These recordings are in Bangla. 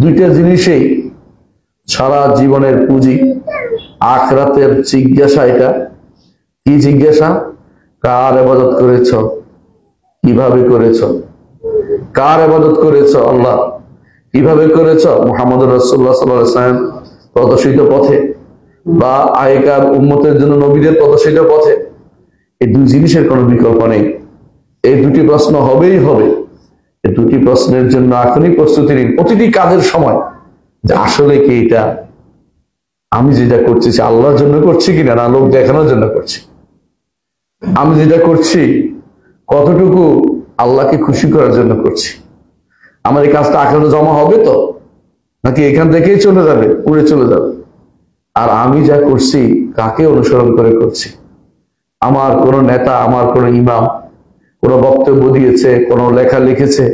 দুইটা জিনিসেই সারা জীবনের পুঁজি। আখিরাতের জিজ্ঞাসা এটা কি জিজ্ঞাসা? কার ইবাদত করেছ, কিভাবে করেছ, কার ইবাদত করেছ? আল্লাহ। কিভাবে করেছ? মুহাম্মদুর রাসূলুল্লাহ সাল্লাল্লাহু আলাইহি ওয়াসাল্লাম প্রদর্শিত পথে, বা আগেকার উম্মতের জন্য নবীদের প্রদর্শিত পথে। এই দুই জিনিসের কোনো বিকল্প নেই। এই দুটি প্রশ্ন হবেই হবে। এই দুটি প্রশ্নের জন্য এখনই প্রস্তুতি নিন প্রতিটি কাজের সময়, যে আসলে কি এটা আমি যেটা করছি আল্লাহর জন্য করছি কিনা, না লোক দেখানোর জন্য করছি। আমি যেটা করছি কতটুকু আল্লাহকে খুশি করার জন্য করছি। আমার এই কাজটা আখেরাতে জমা হবে তো, নাকি এখান থেকেই চলে যাবে, উড়ে চলে যাবে? আর আমি যা করছি কাকে অনুসরণ করে করছি? আমার কোন নেতা, আমার কোন ইমাম কোন বক্তব্য দিয়েছে, কোন লেখা লিখেছে,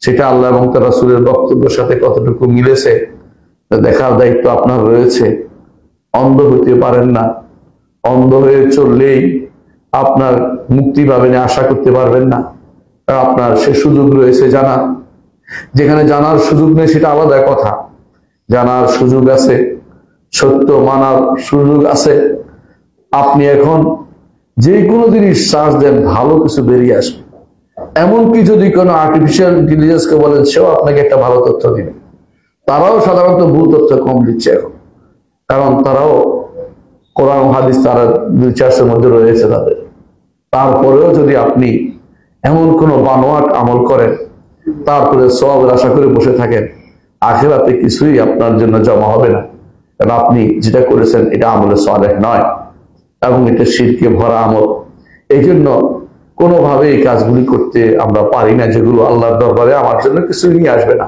সেটা আল্লাহ এবং তার রাসূলের বক্তব্যের সাথে কতটুকু মিলেছে দেখার দায়িত্ব আপনার রয়েছে। অন্ধ হইতে পারেন না। অন্ধ হয়ে চললেই আপনার মুক্তি পাবেন আশা করতে পারবেন না। আপনার সে সুযোগ রয়েছে জানা। যেখানে জানার সুযোগ নেই সেটা আলাদা কথা, জানার সুযোগ আছে, সত্য মানার সুযোগ আছে। আপনি এখন যে কোনো জিনিস সার্চ দেন, ভালো কিছু বেরিয়ে আসবে। এমনকি যদি কোনো আর্টিফিশিয়াল ইন্টেলিজেন্সকে বলেন, সেও আপনাকে একটা ভালো তথ্য দিবে। তারাও সাধারণত ভুল তথ্য কম দিচ্ছে এখন, কারণ তারাও কোরআন হাদিস তারা দুই চার্চের মধ্যে রয়েছে তাদের। তারপরেও যদি আপনি এমন কোনো বানোয়াট আমল করেন, তারপরে সওয়াবের আশা করে বসে থাকেন, আখিরাতে কিছুই আপনার জন্য জমা হবে না। কারণ আপনি যেটা করেছেন এটা আমলে সালেহ নয়, এবং এটা শিরকে ভরা আমল। এই জন্য কোনোভাবে এই কাজগুলি করতে আমরা পারি না, যেগুলো আল্লাহর দরবারে আমার জন্য কিছু নিয়ে আসবে না।